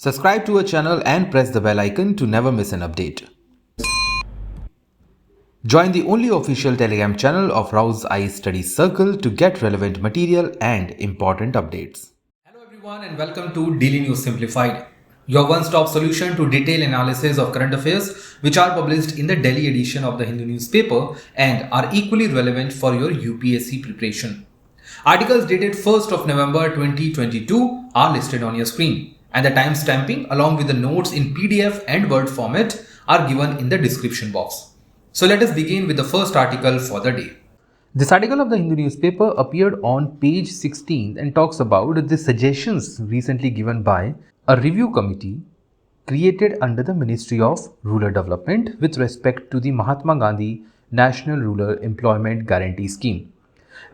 Subscribe to our channel and press the bell icon to never miss an update. Join the only official Telegram channel of RAU'S Study Circle to get relevant material and important updates. Hello everyone and welcome to Daily News Simplified, your one-stop solution to detailed analysis of current affairs which are published in the Delhi edition of the Hindu newspaper and are equally relevant for your UPSC preparation. Articles dated 1st of November 2022 are listed on your screen, and the timestamping along with the notes in PDF and Word format are given in the description box. So let us begin with the first article for the day. This article of the Hindu newspaper appeared on page 16 and talks about the suggestions recently given by a review committee created under the Ministry of Rural Development with respect to the Mahatma Gandhi National Rural Employment Guarantee Scheme.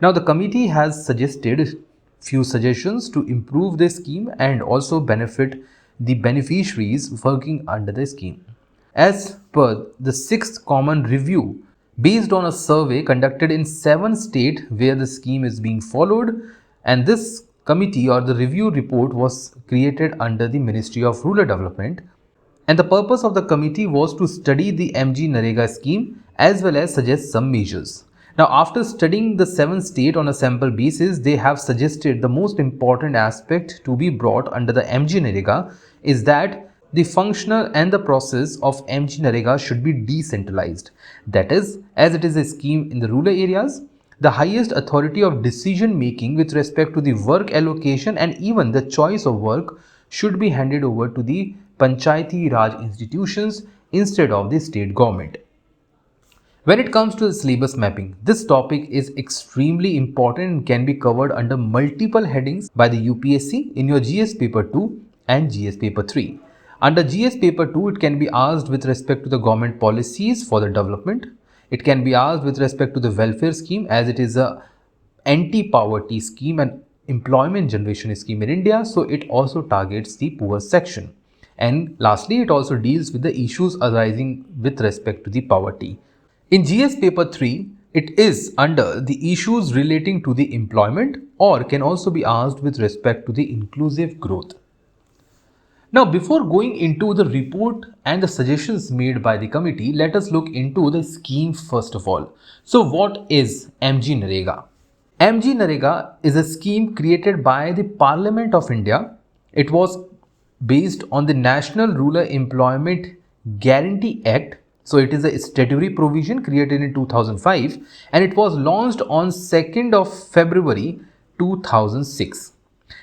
Now, the committee has suggested few suggestions to improve the scheme and also benefit the beneficiaries working under the scheme. As per the 6th common review, based on a survey conducted in 7 states where the scheme is being followed, and this committee or the review report was created under the Ministry of Rural Development, and the purpose of the committee was to study the MGNREGA scheme as well as suggest some measures. Now, after studying the 7 states on a sample basis, they have suggested the most important aspect to be brought under the MGNREGA is that the functional and the process of MGNREGA should be decentralized. That is, as it is a scheme in the rural areas, the highest authority of decision making with respect to the work allocation and even the choice of work should be handed over to the Panchayati Raj institutions instead of the state government. When it comes to the syllabus mapping, this topic is extremely important and can be covered under multiple headings by the UPSC in your GS paper 2 and GS paper 3. Under GS paper 2, it can be asked with respect to the government policies for the development. It can be asked with respect to the welfare scheme, as it is a anti-poverty scheme and employment generation scheme in India, so it also targets the poor section. And lastly, it also deals with the issues arising with respect to the poverty. In GS paper 3, it is under the issues relating to the employment or can also be asked with respect to the inclusive growth. Now, before going into the report and the suggestions made by the committee, let us look into the scheme first of all. So, what is MGNREGA? MGNREGA is a scheme created by the Parliament of India. It was based on the National Rural Employment Guarantee Act. So it is a statutory provision created in 2005 and it was launched on 2nd of February 2006.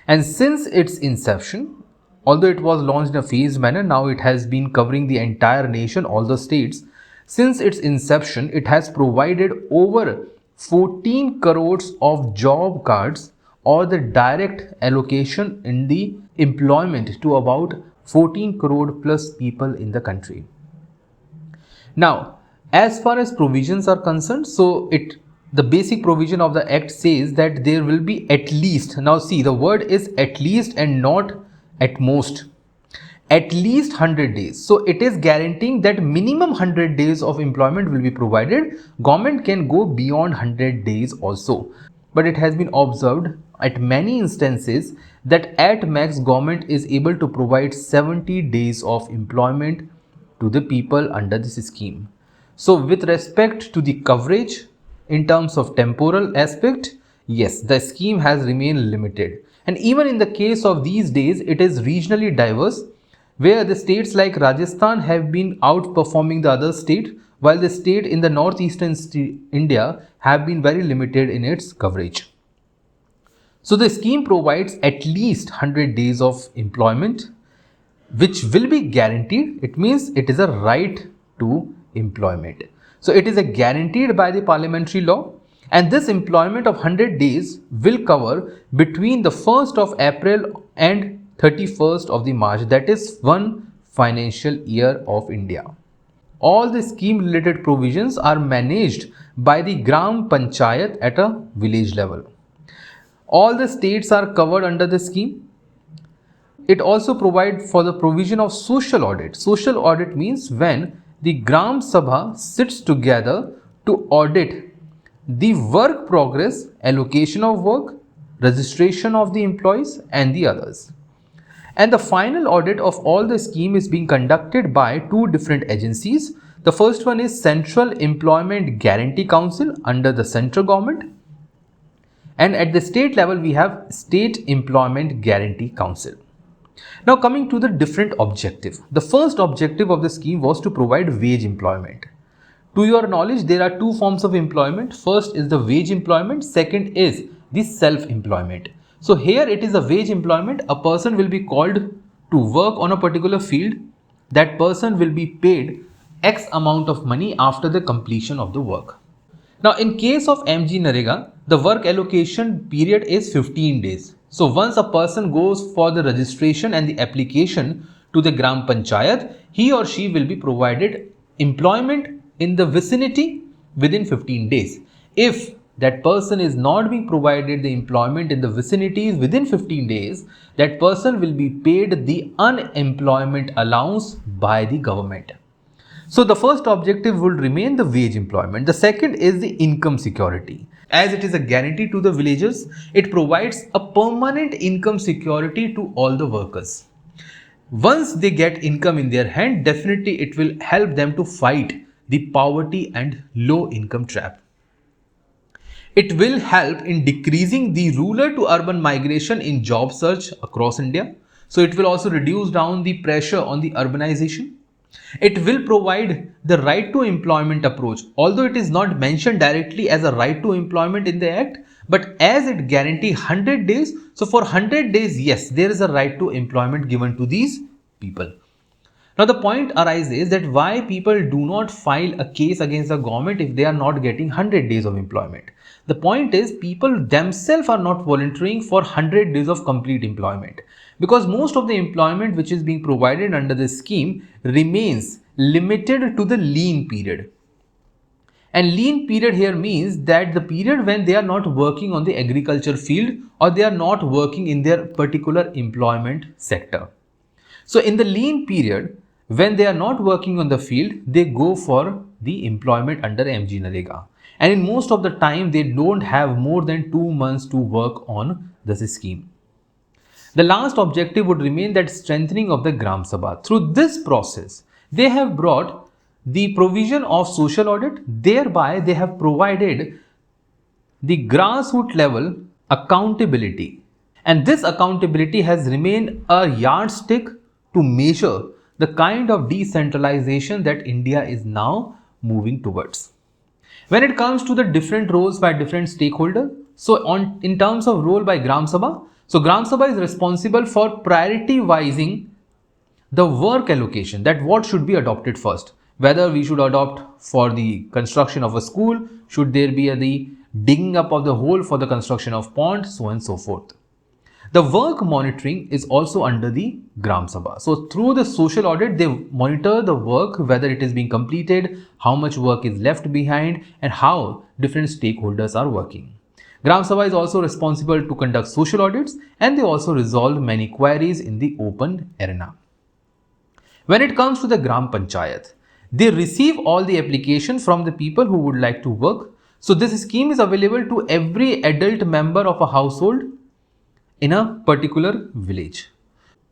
And since its inception, although it was launched in a phased manner, now it has been covering the entire nation, all the states. Since its inception, it has provided over 14 crores of job cards or the direct allocation in the employment to about 14 crore plus people in the country. Now, as far as provisions are concerned, so the basic provision of the act says that there will be at least, now see, the word is at least and not at most, at least 100 days. So it is guaranteeing that minimum 100 days of employment will be provided. Government can go beyond 100 days also, but it has been observed at many instances that at max government is able to provide 70 days of employment to the people under this scheme. So with respect to the coverage in terms of temporal aspect, yes, the scheme has remained limited. And even in the case of these days, it is regionally diverse, where the states like Rajasthan have been outperforming the other state, while the state in the northeastern India have been very limited in its coverage. So the scheme provides at least 100 days of employment which will be guaranteed. It means it is a right to employment. So it is a guaranteed by the parliamentary law, and this employment of 100 days will cover between the 1st of April and 31st of the March, that is one financial year of India. All the scheme related provisions are managed by the Gram Panchayat at a village level. All the states are covered under the scheme. It also provides for the provision of social audit. Social audit means when the Gram Sabha sits together to audit the work progress, allocation of work, registration of the employees and the others. And the final audit of all the scheme is being conducted by two different agencies. The first one is Central Employment Guarantee Council under the central government. And at the state level, we have State Employment Guarantee Council. Now coming to the different objective. The first objective of the scheme was to provide wage employment. To your knowledge, there are two forms of employment. First is the wage employment. Second is the self-employment. So here it is a wage employment. A person will be called to work on a particular field. That person will be paid X amount of money after the completion of the work. Now in case of MGNREGA, the work allocation period is 15 days. So once a person goes for the registration and the application to the Gram Panchayat, he or she will be provided employment in the vicinity within 15 days. If that person is not being provided the employment in the vicinities within 15 days, that person will be paid the unemployment allowance by the government. So the first objective will remain the wage employment. The second is the income security. As it is a guarantee to the villagers, it provides a permanent income security to all the workers. Once they get income in their hand, definitely it will help them to fight the poverty and low income trap. It will help in decreasing the rural to urban migration in job search across India. So it will also reduce down the pressure on the urbanization. It will provide the right to employment approach, although it is not mentioned directly as a right to employment in the act, but as it guarantees 100 days, so for 100 days, yes, there is a right to employment given to these people. Now the point arises that why people do not file a case against the government if they are not getting 100 days of employment. The point is people themselves are not volunteering for 100 days of complete employment, because most of the employment which is being provided under this scheme remains limited to the lean period. And lean period here means that the period when they are not working on the agriculture field or they are not working in their particular employment sector. So in the lean period, when they are not working on the field, they go for the employment under MGNREGA. And in most of the time, they don't have more than 2 months to work on this scheme. The last objective would remain that strengthening of the Gram Sabha. Through this process, they have brought the provision of social audit, thereby they have provided the grassroots level accountability. And this accountability has remained a yardstick to measure the kind of decentralization that India is now moving towards. When it comes to the different roles by different stakeholders, so in terms of role by Gram Sabha, so Gram Sabha is responsible for prioritizing the work allocation, that what should be adopted first, whether we should adopt for the construction of a school, should there be the digging up of the hole for the construction of pond, so on and so forth. The work monitoring is also under the Gram Sabha. So through the social audit, they monitor the work, whether it is being completed, how much work is left behind, and how different stakeholders are working. Gram Sabha is also responsible to conduct social audits, and they also resolve many queries in the open arena. When it comes to the Gram Panchayat, they receive all the applications from the people who would like to work. So this scheme is available to every adult member of a household in a particular village.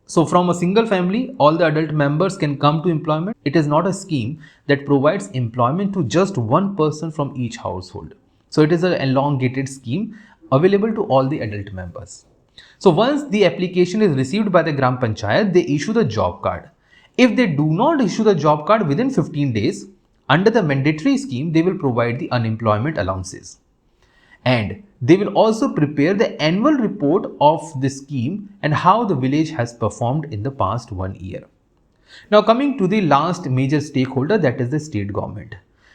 So from a single family, all the adult members can come to employment. It is not a scheme that provides employment to just one person from each household. So it is an elongated scheme available to all the adult members. So once the application is received by the Gram Panchayat, they issue the job card. If they do not issue the job card within 15 days, under the mandatory scheme, they will provide the unemployment allowances. And they will also prepare the annual report of the scheme and how the village has performed in the past 1 year. Now coming to the last major stakeholder, that is the state government.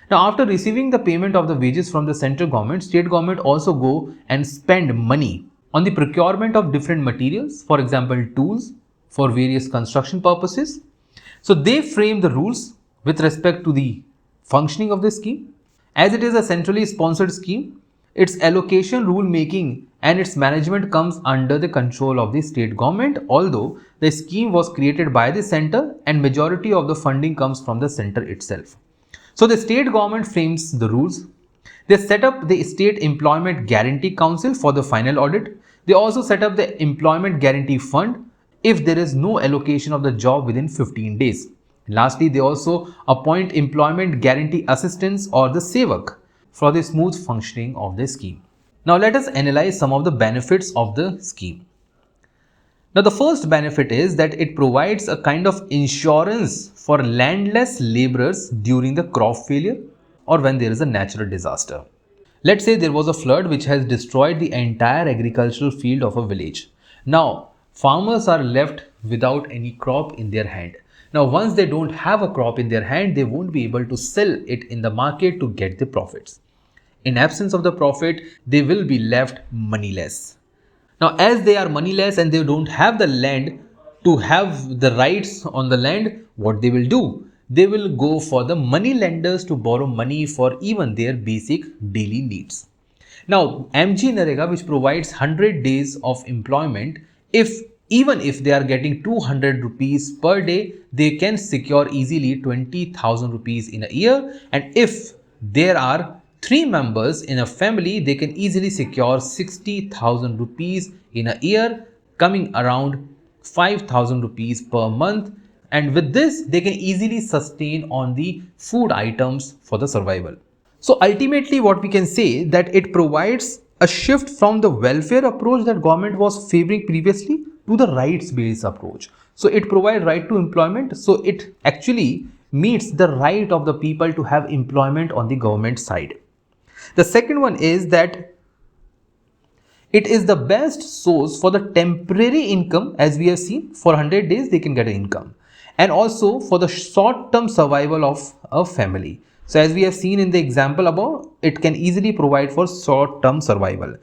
Now after receiving the payment of the wages from the central government, state government also go and spend money on the procurement of different materials, for example tools for various construction purposes. So they frame the rules with respect to the functioning of the scheme. As it is a centrally sponsored scheme, its allocation, rule making and its management comes under the control of the state government, although the scheme was created by the center and majority of the funding comes from the center itself. So the state government frames the rules. They set up the State Employment Guarantee Council for the final audit. They also set up the Employment Guarantee Fund if there is no allocation of the job within 15 days. Lastly, they also appoint employment guarantee assistants or the sevak for the smooth functioning of the scheme. Now let us analyze some of the benefits of the scheme. Now the first benefit is that it provides a kind of insurance for landless laborers during the crop failure or when there is a natural disaster. Let's say there was a flood which has destroyed the entire agricultural field of a village. Now farmers are left without any crop in their hand. Now once they don't have a crop in their hand, they won't be able to sell it in the market to get the profits. In absence of the profit, they will be left moneyless. Now, as they are moneyless and they don't have the land to have the rights on the land, what they will do? They will go for the money lenders to borrow money for even their basic daily needs. Now, MGNREGA, which provides 100 days of employment, even if they are getting 200 rupees per day, they can secure easily 20,000 rupees in a year. And if there are 3 members in a family, they can easily secure 60,000 rupees in a year, coming around 5,000 rupees per month. And with this, they can easily sustain on the food items for the survival. So ultimately, what we can say that it provides a shift from the welfare approach that government was favoring previously to the rights-based approach. So it provides right to employment. So it actually meets the right of the people to have employment on the government side. The second one is that it is the best source for the temporary income. As we have seen, for 100 days they can get an income, and also for the short-term survival of a family. So as we have seen in the example above, it can easily provide for short-term survival.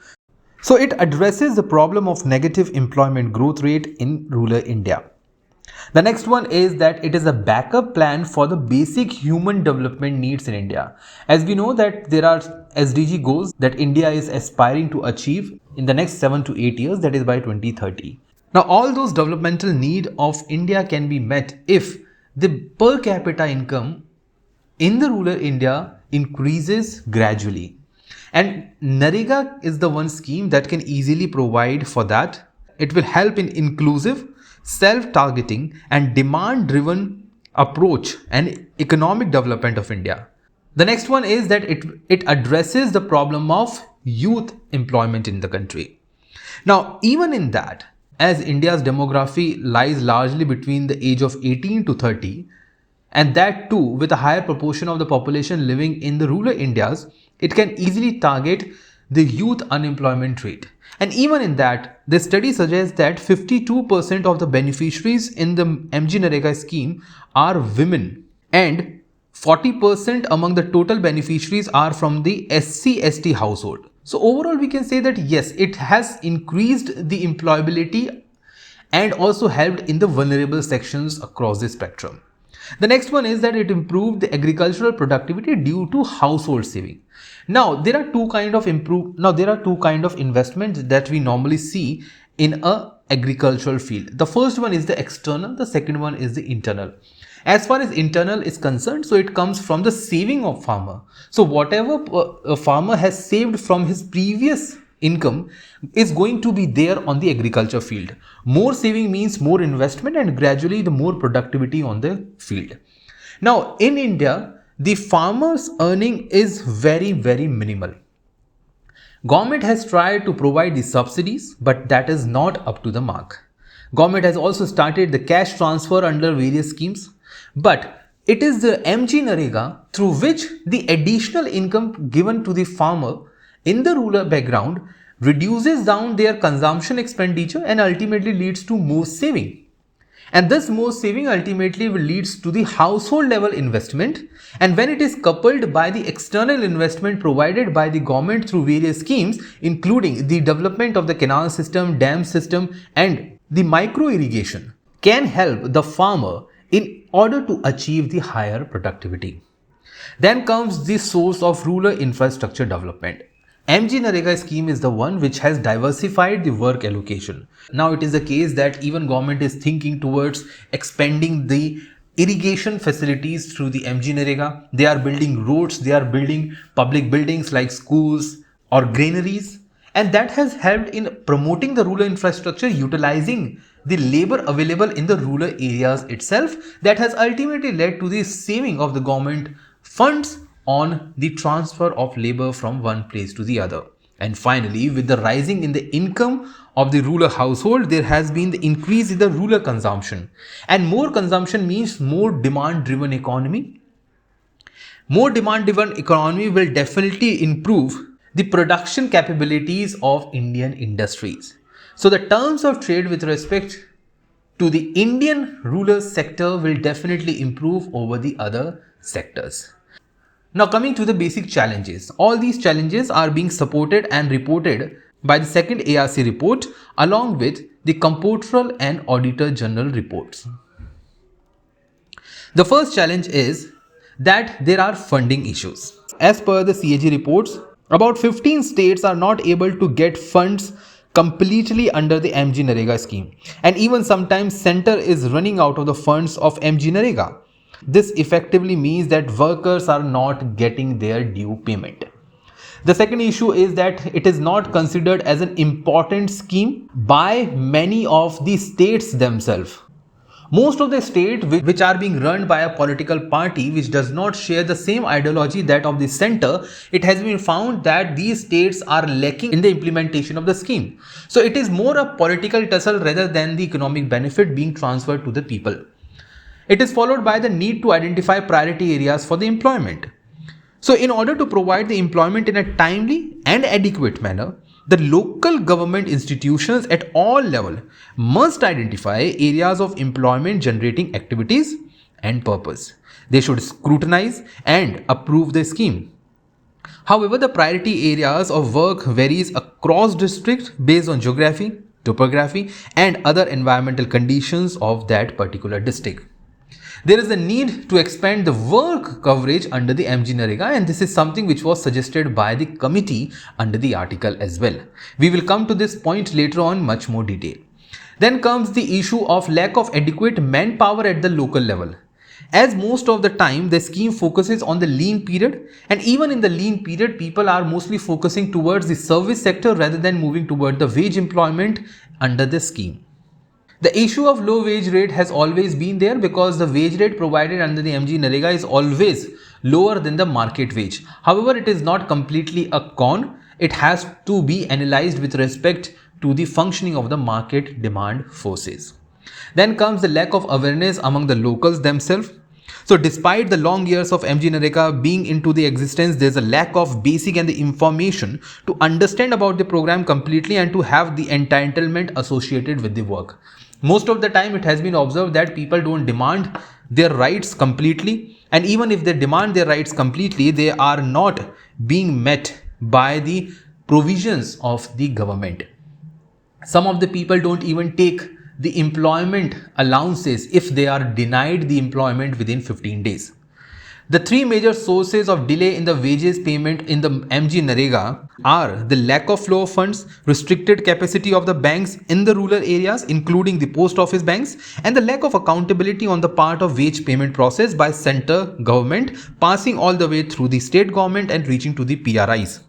So it addresses the problem of negative employment growth rate in rural India. The next one is that it is a backup plan for the basic human development needs in India. As we know that there are SDG goals that India is aspiring to achieve in the next 7 to 8 years, that is by 2030. Now all those developmental needs of India can be met if the per capita income in the rural India increases gradually. And NREGA is the one scheme that can easily provide for that. It will help in inclusive, self-targeting and demand-driven approach and economic development of India. The next one is that it addresses the problem of youth employment in the country. Now, even in that, as India's demography lies largely between the age of 18 to 30, and that too with a higher proportion of the population living in the rural Indias, it can easily target the youth unemployment rate. And even in that, the study suggests that 52% of the beneficiaries in the MGNREGA scheme are women, and 40% among the total beneficiaries are from the SC/ST household. So overall, we can say that yes, it has increased the employability and also helped in the vulnerable sections across the spectrum. The next one is that it improved the agricultural productivity due to household saving. Now there are two kind of investments that we normally see in a agricultural field. The first one is the external, the second one is the internal. As far as internal is concerned, so it comes from the saving of farmer. So whatever a farmer has saved from his previous income is going to be there on the agriculture field. More saving means more investment and gradually the more productivity on the field. Now in India, the farmer's earning is very minimal. Government has tried to provide the subsidies, but that is not up to the mark. Government has also started the cash transfer under various schemes, but it is the MGNREGA through which the additional income given to the farmer in the rural background reduces down their consumption expenditure and ultimately leads to more saving. And this more saving ultimately will leads to the household level investment, and when it is coupled by the external investment provided by the government through various schemes, including the development of the canal system, dam system and the micro irrigation, can help the farmer in order to achieve the higher productivity. Then comes the source of rural infrastructure development. MGNREGA scheme is the one which has diversified the work allocation. Now it is the case that even government is thinking towards expanding the irrigation facilities through the MGNREGA. They are building roads, they are building public buildings like schools or granaries, and that has helped in promoting the rural infrastructure utilizing the labor available in the rural areas itself, that has ultimately led to the saving of the government funds on the transfer of labor from one place to the other. And finally, with the rising in the income of the rural household, there has been the increase in the rural consumption. And more consumption means more demand-driven economy. More demand-driven economy will definitely improve the production capabilities of Indian industries. So the terms of trade with respect to the Indian rural sector will definitely improve over the other sectors. Now coming to the basic challenges. All these challenges are being supported and reported by the second ARC report along with the Comptroller and Auditor General reports. The first challenge is that there are funding issues. As per the CAG reports, about 15 states are not able to get funds completely under the MGNREGA scheme, and even sometimes center is running out of the funds of MGNREGA. This effectively means that workers are not getting their due payment. The second issue is that it is not considered as an important scheme by many of the states themselves. Most of the states which are being run by a political party which does not share the same ideology that of the center, it has been found that these states are lacking in the implementation of the scheme. So it is more a political tussle rather than the economic benefit being transferred to the people. It is followed by the need to identify priority areas for the employment. So in order to provide the employment in a timely and adequate manner, the local government institutions at all levels must identify areas of employment generating activities and purpose. They should scrutinize and approve the scheme. However, the priority areas of work varies across districts based on geography, topography, and other environmental conditions of that particular district. There is a need to expand the work coverage under the MGNREGA, and this is something which was suggested by the committee under the article as well. We will come to this point later on much more detail. Then comes the issue of lack of adequate manpower at the local level. As most of the time the scheme focuses on the lean period, and even in the lean period people are mostly focusing towards the service sector rather than moving toward the wage employment under the scheme. The issue of low wage rate has always been there because the wage rate provided under the MGNREGA is always lower than the market wage. However, it is not completely a con. It has to be analyzed with respect to the functioning of the market demand forces. Then comes the lack of awareness among the locals themselves. So despite the long years of MGNREGA being into the existence, there's a lack of basic and the information to understand about the program completely and to have the entitlement associated with the work. Most of the time it has been observed that people don't demand their rights completely, and even if they demand their rights completely, they are not being met by the provisions of the government. Some of the people don't even take the employment allowances if they are denied the employment within 15 days. The three major sources of delay in the wages payment in the MGNREGA are the lack of flow of funds, restricted capacity of the banks in the rural areas, including the post office banks, and the lack of accountability on the part of wage payment process by center government, passing all the way through the state government and reaching to the PRIs.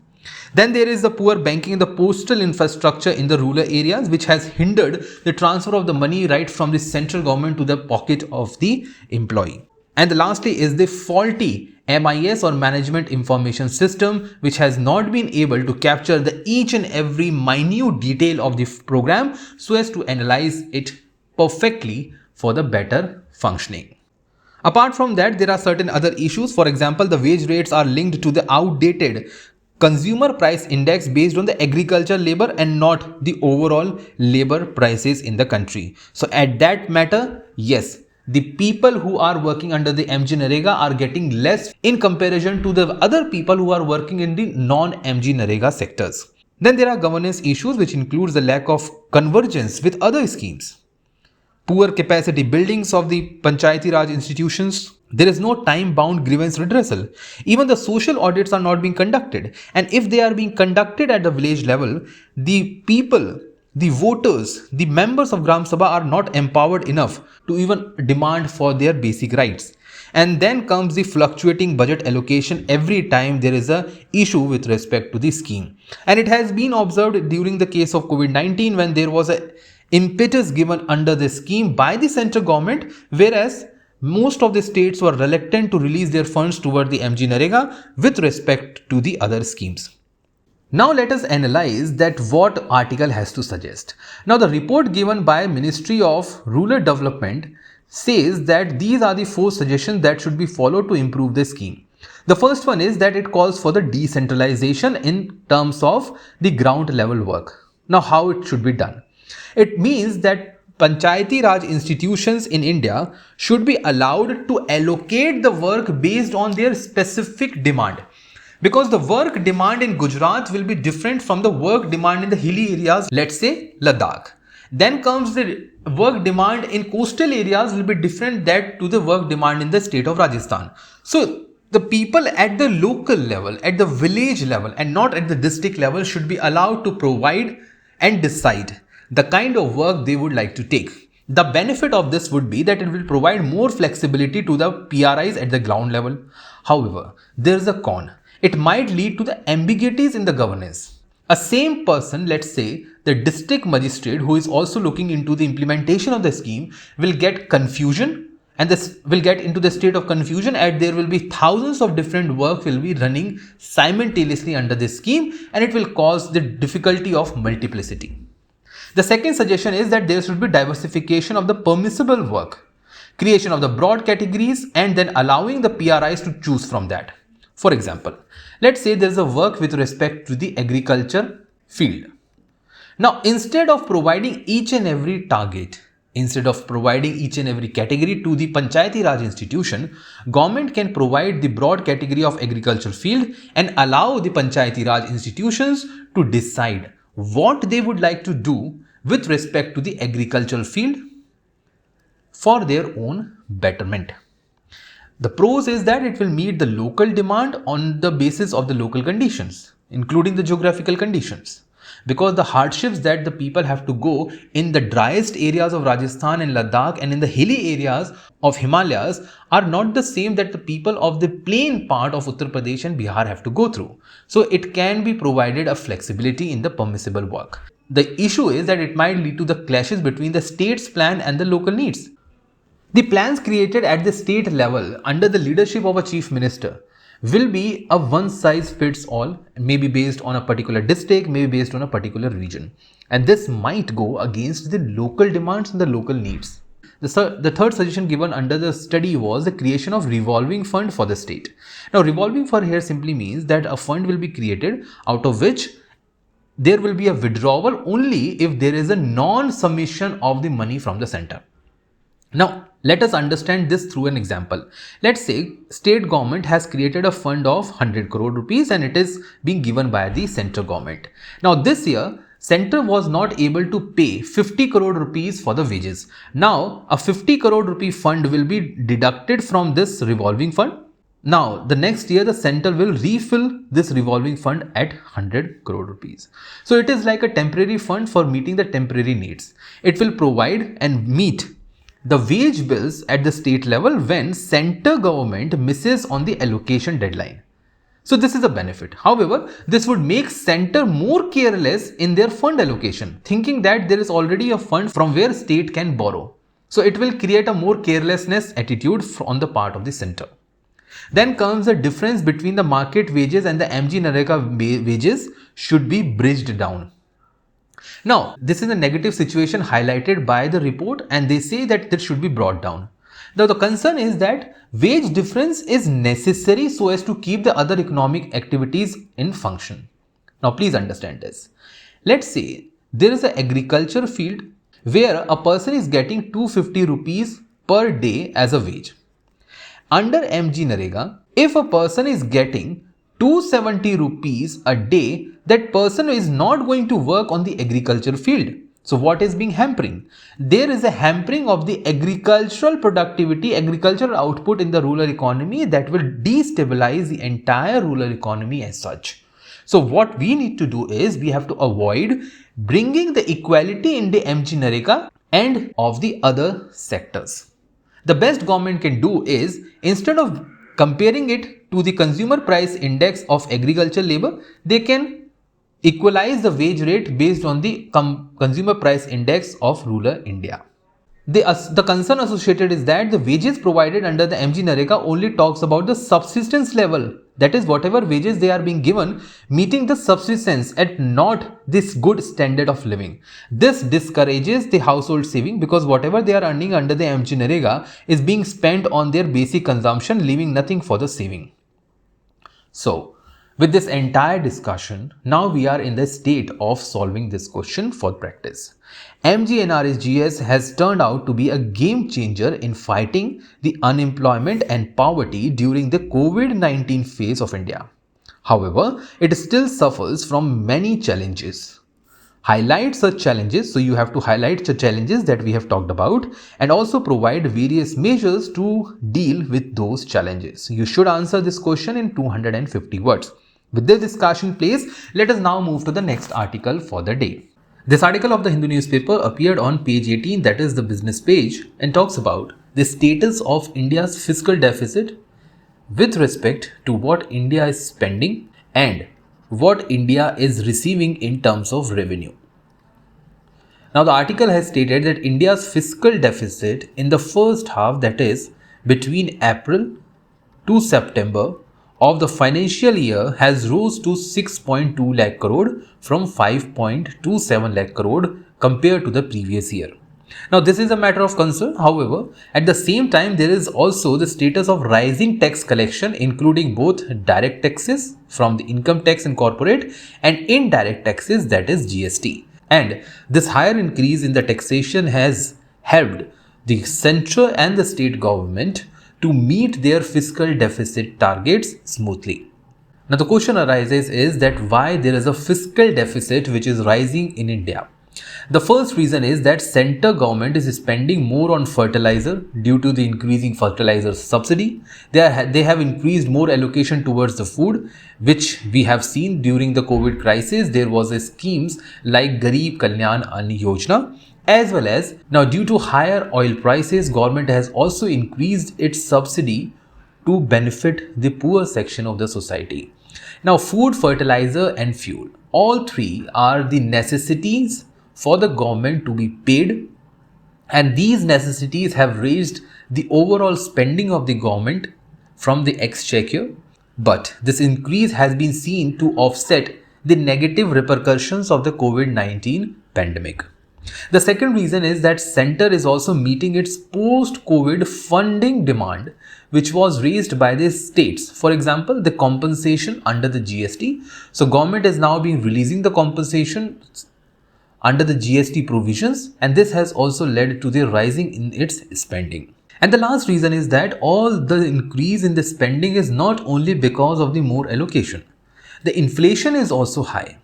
Then there is the poor banking and the postal infrastructure in the rural areas, which has hindered the transfer of the money right from the central government to the pocket of the employee. And lastly is the faulty MIS or Management Information System, which has not been able to capture the each and every minute detail of the program so as to analyze it perfectly for the better functioning. Apart from that, there are certain other issues. For example, the wage rates are linked to the outdated consumer price index based on the agriculture labor and not the overall labor prices in the country. So at that matter, yes, the people who are working under the MGNREGA are getting less in comparison to the other people who are working in the non-MGNREGA sectors. Then there are governance issues, which includes the lack of convergence with other schemes, poor capacity buildings of the Panchayati Raj institutions. There is no time-bound grievance redressal. Even the social audits are not being conducted. And if they are being conducted at the village level, the people, the voters, the members of Gram Sabha are not empowered enough to even demand for their basic rights. And then comes the fluctuating budget allocation every time there is a issue with respect to the scheme. And it has been observed during the case of COVID-19 when there was a impetus given under this scheme by the central government, whereas most of the states were reluctant to release their funds toward the MGNREGA with respect to the other schemes. Now let us analyze that what article has to suggest. Now the report given by Ministry of Rural Development says that these are the 4 suggestions that should be followed to improve the scheme. The first one is that it calls for the decentralization in terms of the ground level work. Now how it should be done? It means that Panchayati Raj institutions in India should be allowed to allocate the work based on their specific demand. Because the work demand in Gujarat will be different from the work demand in the hilly areas, let's say Ladakh. Then comes the work demand in coastal areas will be different that to the work demand in the state of Rajasthan. So the people at the local level, at the village level and not at the district level should be allowed to provide and decide the kind of work they would like to take. The benefit of this would be that it will provide more flexibility to the PRIs at the ground level. However, there is a con. It might lead to the ambiguities in the governance. A same person, let's say the district magistrate who is also looking into the implementation of the scheme will get confusion, and this will get into the state of confusion as there will be thousands of different work will be running simultaneously under this scheme, and it will cause the difficulty of multiplicity. The second suggestion is that there should be diversification of the permissible work, creation of the broad categories and then allowing the PRIs to choose from that. For example, let's say there is a work with respect to the agriculture field. Now, instead of providing each and every target, instead of providing each and every category to the Panchayati Raj institution, government can provide the broad category of agriculture field and allow the Panchayati Raj institutions to decide what they would like to do with respect to the agricultural field for their own betterment. The pros is that it will meet the local demand on the basis of the local conditions, including the geographical conditions. Because the hardships that the people have to go in the driest areas of Rajasthan and Ladakh and in the hilly areas of Himalayas are not the same that the people of the plain part of Uttar Pradesh and Bihar have to go through. So it can be provided a flexibility in the permissible work. The issue is that it might lead to the clashes between the state's plan and the local needs. The plans created at the state level under the leadership of a chief minister will be a one-size-fits-all, maybe based on a particular district, maybe based on a particular region. And this might go against the local demands and the local needs. The third suggestion given under the study was the creation of revolving fund for the state. Now, revolving fund here simply means that a fund will be created out of which there will be a withdrawal only if there is a non-submission of the money from the center. Now, let us understand this through an example. Let's say state government has created a fund of 100 crore rupees and it is being given by the central government. Now, this year, center was not able to pay 50 crore rupees for the wages. Now, a 50 crore rupee fund will be deducted from this revolving fund. Now, the next year, the center will refill this revolving fund at 100 crore rupees. So, it is like a temporary fund for meeting the temporary needs. It will provide and meet the wage bills at the state level when center government misses on the allocation deadline. So this is a benefit. However, this would make center more careless in their fund allocation, thinking that there is already a fund from where state can borrow. So it will create a more carelessness attitude on the part of the center. Then comes the difference between the market wages and the MGNREGA wages should be bridged down. Now, this is a negative situation highlighted by the report and they say that this should be brought down. Now, the concern is that wage difference is necessary so as to keep the other economic activities in function. Now, please understand this. Let's say there is an agriculture field where a person is getting 250 rupees per day as a wage. Under MGNREGA, if a person is getting 270 rupees a day, that person is not going to work on the agriculture field. So what is being hampering? There is a hampering of the agricultural productivity, agricultural output in the rural economy that will destabilize the entire rural economy as such. So what we need to do is we have to avoid bringing the equality in the MGNREGA and of the other sectors. The best government can do is instead of comparing it to the consumer price index of agricultural labor, they can equalize the wage rate based on the consumer price index of rural India. The concern associated is that the wages provided under the MGNREGA only talks about the subsistence level. That is, whatever wages they are being given, meeting the subsistence and not this good standard of living. This discourages the household saving because whatever they are earning under the MGNREGA is being spent on their basic consumption, leaving nothing for the saving. So, with this entire discussion, now we are in the state of solving this question for practice. MGNREGS has turned out to be a game changer in fighting the unemployment and poverty during the COVID-19 phase of India. However, it still suffers from many challenges. Highlight such challenges, so you have to highlight the challenges that we have talked about and also provide various measures to deal with those challenges. You should answer this question in 250 words. With this discussion place, let us now move to the next article for the day. This article of the Hindu newspaper appeared on page 18, that is the business page, and talks about the status of India's fiscal deficit with respect to what India is spending and what India is receiving in terms of revenue. Now, the article has stated that India's fiscal deficit in the first half, that is between April to September of the financial year, has rose to 6.2 lakh crore from 5.27 lakh crore compared to the previous year. Now, this is a matter of concern. However, at the same time, there is also the status of rising tax collection, including both direct taxes from the income tax and corporate and indirect taxes, that is GST. And this higher increase in the taxation has helped the central and the state government to meet their fiscal deficit targets smoothly. Now, the question arises is that why there is a fiscal deficit which is rising in India. The first reason is that central government is spending more on fertilizer due to the increasing fertilizer subsidy. They have increased more allocation towards the food, which we have seen during the COVID crisis. There was a schemes like Garib Kalyan Ann Yojana. As well as now, due to higher oil prices, government has also increased its subsidy to benefit the poor section of the society. Now, food, fertilizer and fuel, all three are the necessities for the government to be paid, and these necessities have raised the overall spending of the government from the exchequer. But this increase has been seen to offset the negative repercussions of the COVID-19 pandemic. The second reason is that center is also meeting its post-COVID funding demand, which was raised by the states. For example, the compensation under the GST. So government is now being releasing the compensation under the GST provisions, and this has also led to the rising in its spending. And the last reason is that all the increase in the spending is not only because of the more allocation. The inflation is also high.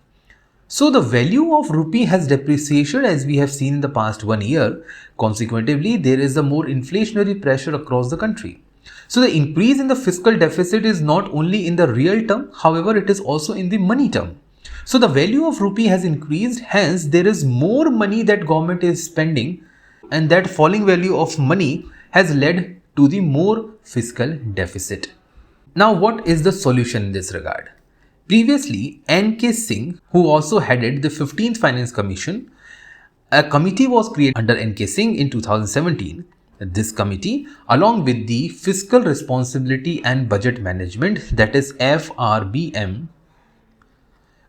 So the value of rupee has depreciated as we have seen in the past 1 year. Consequently, there is a more inflationary pressure across the country. So the increase in the fiscal deficit is not only in the real term, however, it is also in the money term. So the value of rupee has increased, hence there is more money that government is spending, and that falling value of money has led to the more fiscal deficit. Now, what is the solution in this regard? Previously, N.K. Singh, who also headed the 15th Finance Commission, a committee was created under N.K. Singh in 2017. This committee, along with the Fiscal Responsibility and Budget Management, that is FRBM,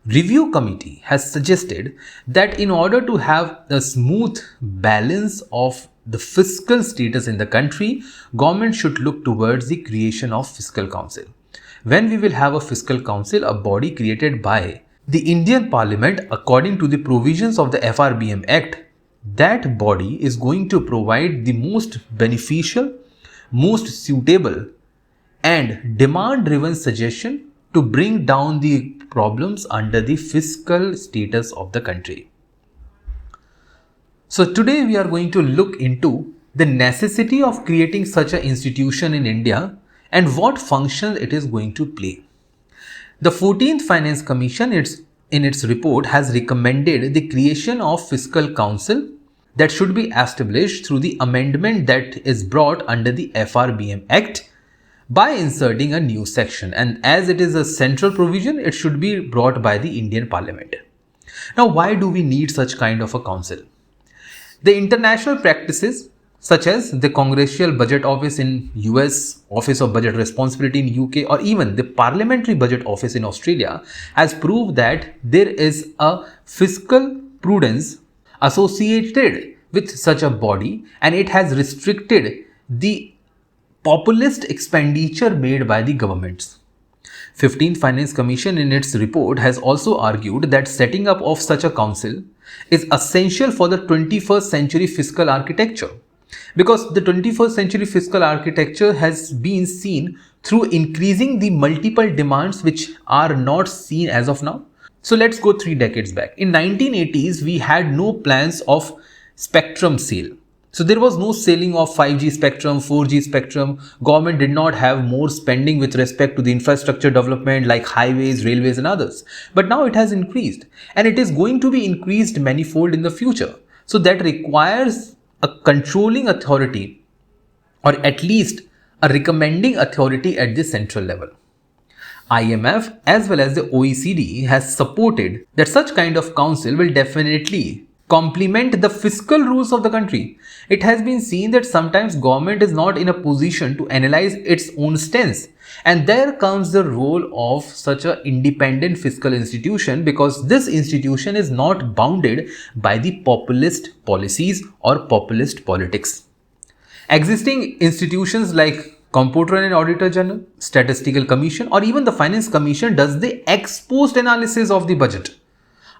Review Committee has suggested that in order to have a smooth balance of the fiscal status in the country, government should look towards the creation of Fiscal Council. When we will have a Fiscal Council, a body created by the Indian Parliament according to the provisions of the FRBM Act, that body is going to provide the most beneficial, most suitable and demand-driven suggestion to bring down the problems under the fiscal status of the country. So today we are going to look into the necessity of creating such an institution in India and what function it is going to play. The 14th Finance Commission in its report has recommended the creation of Fiscal Council that should be established through the amendment that is brought under the FRBM Act by inserting a new section, and as it is a central provision, it should be brought by the Indian Parliament. Now, why do we need such kind of a council? The international practices such as the Congressional Budget Office in US, Office of Budget Responsibility in UK, or even the Parliamentary Budget Office in Australia has proved that there is a fiscal prudence associated with such a body, and it has restricted the populist expenditure made by the governments. 15th Finance Commission in its report has also argued that setting up of such a council is essential for the 21st century fiscal architecture, because the 21st century fiscal architecture has been seen through increasing the multiple demands which are not seen as of now. So let's go 3 decades back. In 1980s, we had no plans of spectrum sale. So there was no selling of 5G spectrum, 4G spectrum. Government did not have more spending with respect to the infrastructure development like highways, railways and others. But now it has increased, and it is going to be increased manifold in the future. So that requires a controlling authority, or at least a recommending authority at the central level. IMF as well as the OECD has supported that such kind of council will definitely complement the fiscal rules of the country. It has been seen that sometimes government is not in a position to analyze its own stance, and there comes the role of such an independent fiscal institution, because this institution is not bounded by the populist policies or populist politics. Existing institutions like Comptroller and Auditor General, Statistical Commission, or even the Finance Commission does the ex post analysis of the budget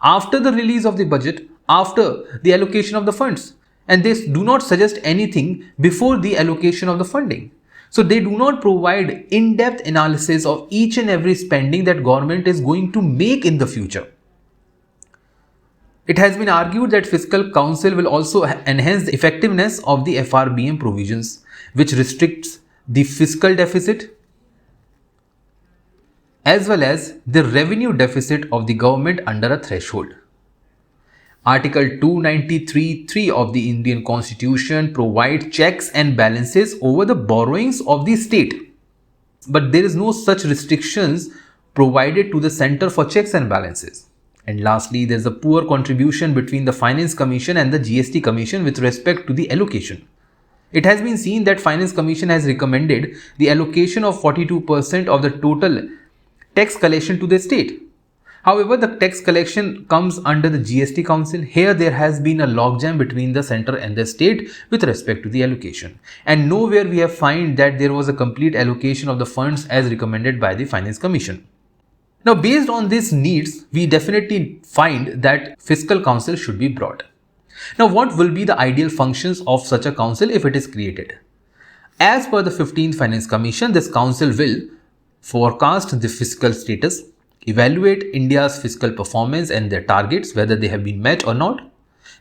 after the release of the budget, after the allocation of the funds, and they do not suggest anything before the allocation of the funding. So they do not provide in-depth analysis of each and every spending that government is going to make in the future. It has been argued that Fiscal Council will also enhance the effectiveness of the FRBM provisions, which restricts the fiscal deficit as well as the revenue deficit of the government under a threshold. Article 293(3) of the Indian Constitution provides checks and balances over the borrowings of the state. But there is no such restrictions provided to the Center for Checks and Balances. And lastly, there is a poor contribution between the Finance Commission and the GST Commission with respect to the allocation. It has been seen that Finance Commission has recommended the allocation of 42% of the total tax collection to the state. However, the tax collection comes under the GST Council. Here there has been a logjam between the center and the state with respect to the allocation. And nowhere we have found that there was a complete allocation of the funds as recommended by the Finance Commission. Now, based on these needs, we definitely find that Fiscal Council should be brought. Now, what will be the ideal functions of such a council if it is created? As per the 15th Finance Commission, this council will forecast the fiscal status, evaluate India's fiscal performance and their targets, whether they have been met or not.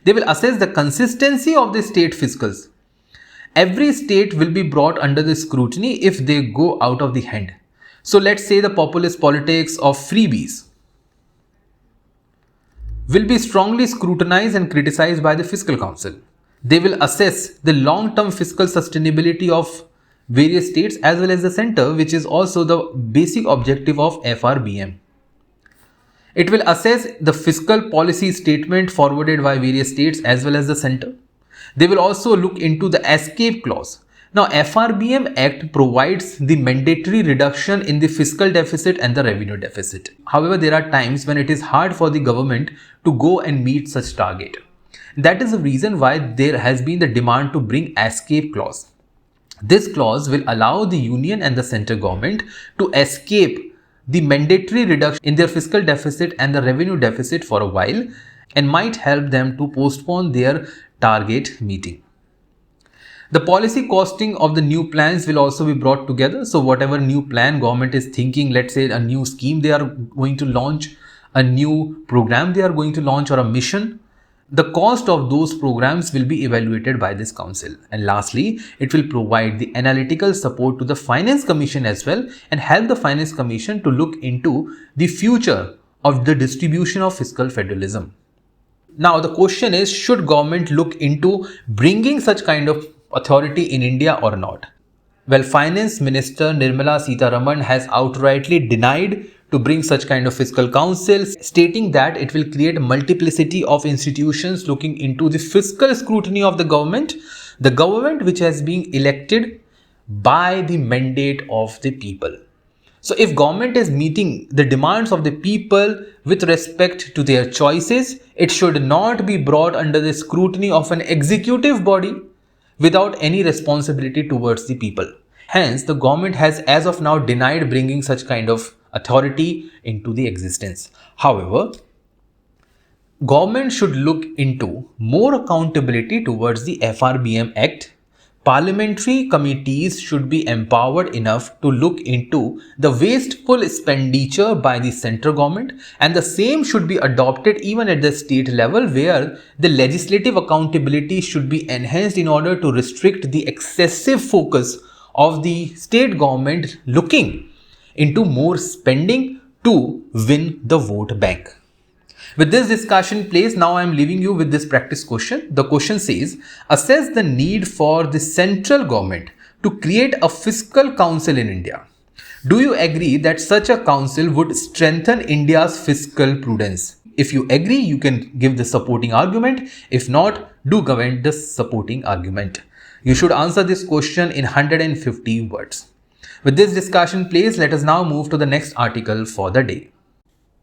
They will assess the consistency of the state fiscals. Every state will be brought under the scrutiny if they go out of the hand. So let's say the populist politics of freebies will be strongly scrutinized and criticized by the Fiscal Council. They will assess the long-term fiscal sustainability of various states as well as the center, which is also the basic objective of FRBM. It will assess the fiscal policy statement forwarded by various states as well as the center. They will also look into the escape clause. Now, FRBM Act provides the mandatory reduction in the fiscal deficit and the revenue deficit. However, there are times when it is hard for the government to go and meet such target. That is the reason why there has been the demand to bring escape clause. This clause will allow the union and the center government to escape the mandatory reduction in their fiscal deficit and the revenue deficit for a while, and might help them to postpone their target meeting. The policy costing of the new plans will also be brought together. So whatever new plan government is thinking, let's say a new scheme they are going to launch, a new program they are going to launch, or a mission, the cost of those programs will be evaluated by this council. And lastly, it will provide the analytical support to the Finance Commission as well, and help the Finance Commission to look into the future of the distribution of fiscal federalism. Now the question is, should government look into bringing such kind of authority in India or not? Well, Finance Minister Nirmala Sitharaman has outrightly denied to bring such kind of fiscal council, stating that it will create a multiplicity of institutions looking into the fiscal scrutiny of the government which has been elected by the mandate of the people. So if government is meeting the demands of the people with respect to their choices, it should not be brought under the scrutiny of an executive body without any responsibility towards the people. Hence, the government has as of now denied bringing such kind of authority into the existence. However, government should look into more accountability towards the FRBM Act. Parliamentary committees should be empowered enough to look into the wasteful expenditure by the central government, and the same should be adopted even at the state level, where the legislative accountability should be enhanced in order to restrict the excessive focus of the state government looking into more spending to win the vote bank. With this discussion in place, now I am leaving you with this practice question. The question says, assess the need for the central government to create a fiscal council in India. Do you agree that such a council would strengthen India's fiscal prudence? If you agree, you can give the supporting argument. If not, do comment the supporting argument. You should answer this question in 150 words. With this discussion in place, let us now move to the next article for the day.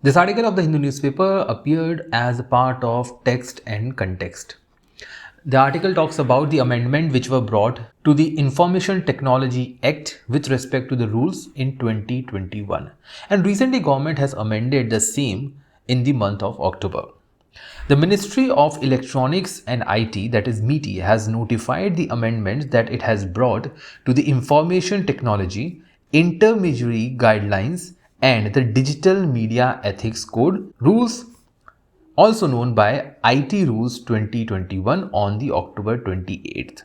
This article of the Hindu newspaper appeared as a part of Text and Context. The article talks about the amendment which were brought to the Information Technology Act with respect to the rules in 2021. And recently government has amended the same in the month of October. The Ministry of Electronics and IT, that is MeitY, has notified the amendments that it has brought to the Information Technology Intermediary Guidelines and the Digital Media Ethics Code rules, also known by IT Rules 2021, on the October 28th.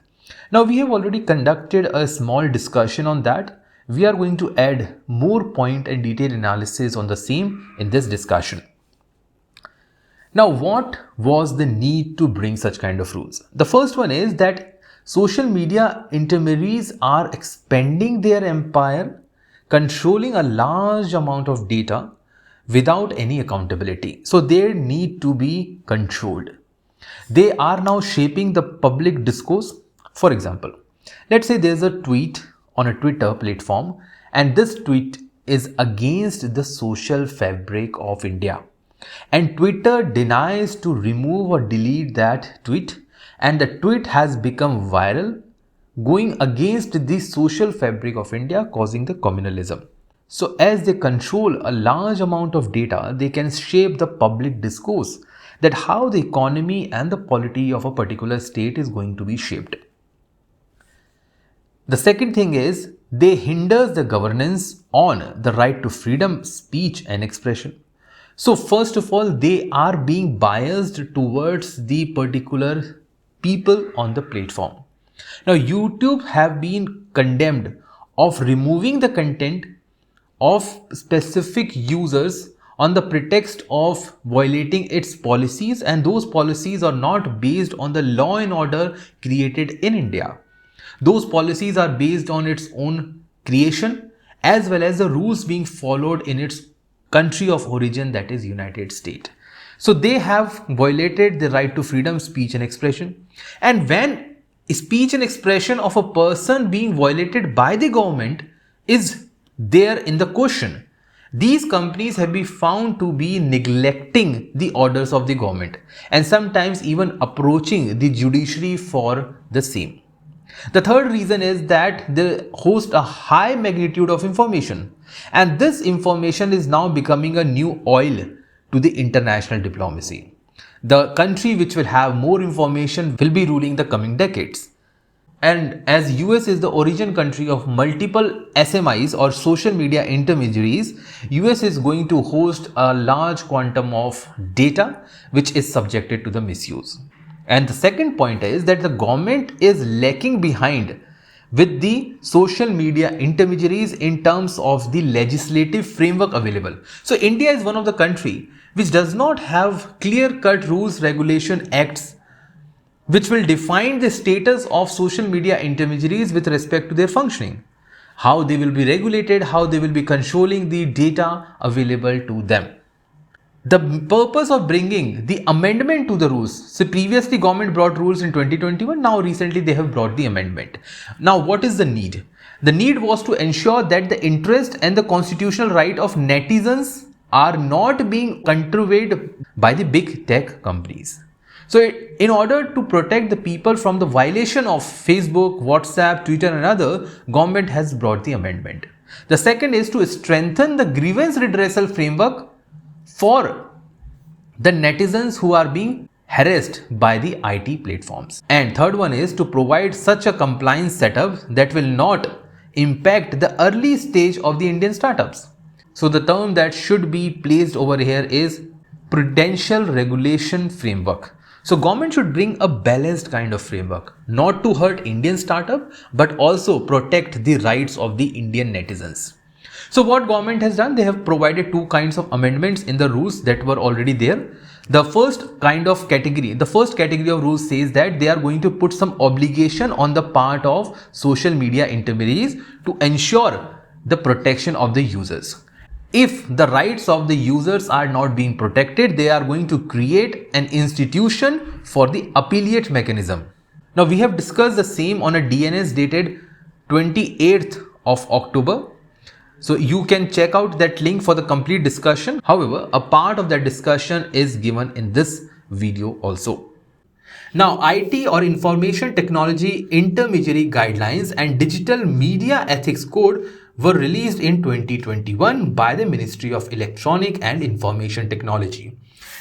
Now we have already conducted a small discussion on that. We are going to add more point and detailed analysis on the same in this discussion. Now, what was the need to bring such kind of rules? The first one is that social media intermediaries are expanding their empire, controlling a large amount of data without any accountability. So they need to be controlled. They are now shaping the public discourse. For example, let's say there's a tweet on a Twitter platform, and this tweet is against the social fabric of India. And Twitter denies to remove or delete that tweet, and the tweet has become viral, going against the social fabric of India, causing the communalism. So as they control a large amount of data, they can shape the public discourse, that how the economy and the polity of a particular state is going to be shaped. The second thing is, they hinders the governance on the right to freedom, speech and expression. So first of all, they are being biased towards the particular people on the platform. Now, YouTube have been condemned of removing the content of specific users on the pretext of violating its policies, and those policies are not based on the law and order created in India. Those policies are based on its own creation as well as the rules being followed in its country of origin, that is United States. So they have violated the right to freedom, speech and expression. And when speech and expression of a person being violated by the government is there in the question, these companies have been found to be neglecting the orders of the government and sometimes even approaching the judiciary for the same. The third reason is that they host a high magnitude of information, and this information is now becoming a new oil to the international diplomacy. The country which will have more information will be ruling the coming decades. And as US is the origin country of multiple SMIs or social media intermediaries, US is going to host a large quantum of data which is subjected to the misuse. And the second point is that the government is lacking behind with the social media intermediaries in terms of the legislative framework available. So India is one of the country which does not have clear-cut rules, regulation, acts which will define the status of social media intermediaries with respect to their functioning. how they will be regulated, how they will be controlling the data available to them. The purpose of bringing the amendment to the rules. So previously government brought rules in 2021. Now recently they have brought the amendment. Now what is the need? The need was to ensure that the interest and the constitutional right of netizens are not being contravened by the big tech companies. So in order to protect the people from the violation of Facebook, WhatsApp, Twitter and other, government has brought the amendment. The second is to strengthen the grievance redressal framework for the netizens who are being harassed by the IT platforms. And third one is to provide such a compliance setup that will not impact the early stage of the Indian startups. So the term that should be placed over here is prudential regulation framework. So government should bring a balanced kind of framework, not to hurt Indian startup, but also protect the rights of the Indian netizens. So what government has done, they have provided two kinds of amendments in the rules that were already there. The first category of rules says that they are going to put some obligation on the part of social media intermediaries to ensure the protection of the users. If the rights of the users are not being protected, they are going to create an institution for the appellate mechanism. Now we have discussed the same on a DNS dated 28th of October. So you can check out that link for the complete discussion. However, a part of that discussion is given in this video also. Now, IT or Information Technology Intermediary Guidelines and Digital Media Ethics Code were released in 2021 by the Ministry of Electronic and Information Technology.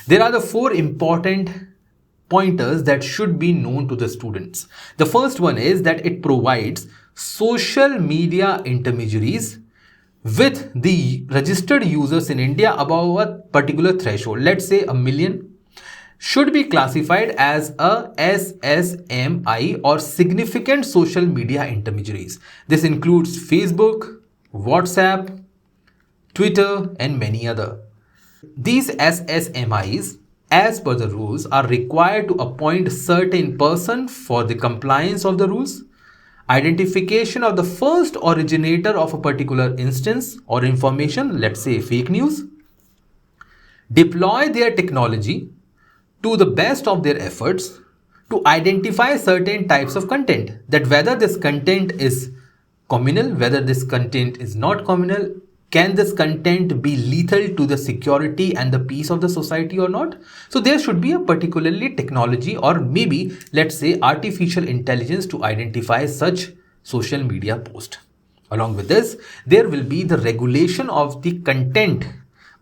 There are the four important pointers that should be known to the students. The first one is that it provides social media intermediaries with the registered users in India above a particular threshold, let's say 1 million, should be classified as a SSMI or significant social media intermediaries. This includes Facebook, WhatsApp, Twitter and many other. These SSMIs, as per the rules, are required to appoint certain person for the compliance of the rules, identification of the first originator of a particular instance or information, let's say fake news, deploy their technology to the best of their efforts to identify certain types of content, that whether this content is communal, whether this content is not communal, can this content be lethal to the security and the peace of the society or not? So there should be a particularly technology or maybe let's say artificial intelligence to identify such social media post. Along with this, there will be the regulation of the content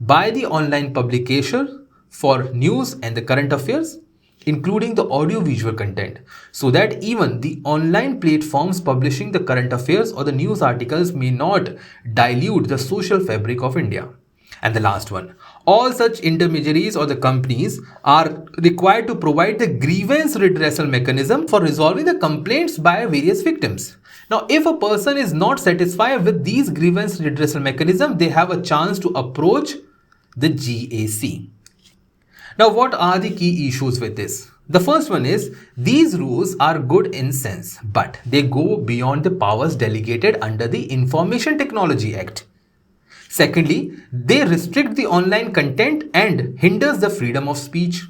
by the online publication for news and the current affairs, including the audio-visual content, so that even the online platforms publishing the current affairs or the news articles may not dilute the social fabric of India. And the last one, all such intermediaries or the companies are required to provide the grievance redressal mechanism for resolving the complaints by various victims. Now, if a person is not satisfied with these grievance redressal mechanism, they have a chance to approach the GAC. Now, what are the key issues with this? The first one is these rules are good in sense, but they go beyond the powers delegated under the Information Technology Act. Secondly, they restrict the online content and hinders the freedom of speech.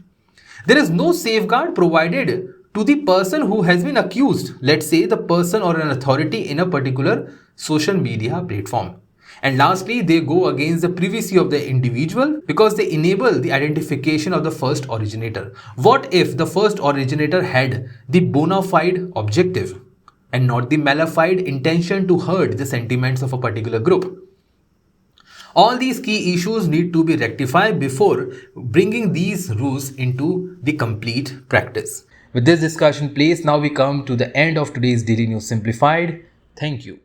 There is no safeguard provided to the person who has been accused, let's say the person or an authority in a particular social media platform. And lastly, they go against the privacy of the individual because they enable the identification of the first originator. What if the first originator had the bona fide objective and not the malified intention to hurt the sentiments of a particular group? All these key issues need to be rectified before bringing these rules into the complete practice. With this discussion placed, now we come to the end of today's Daily News Simplified. Thank you.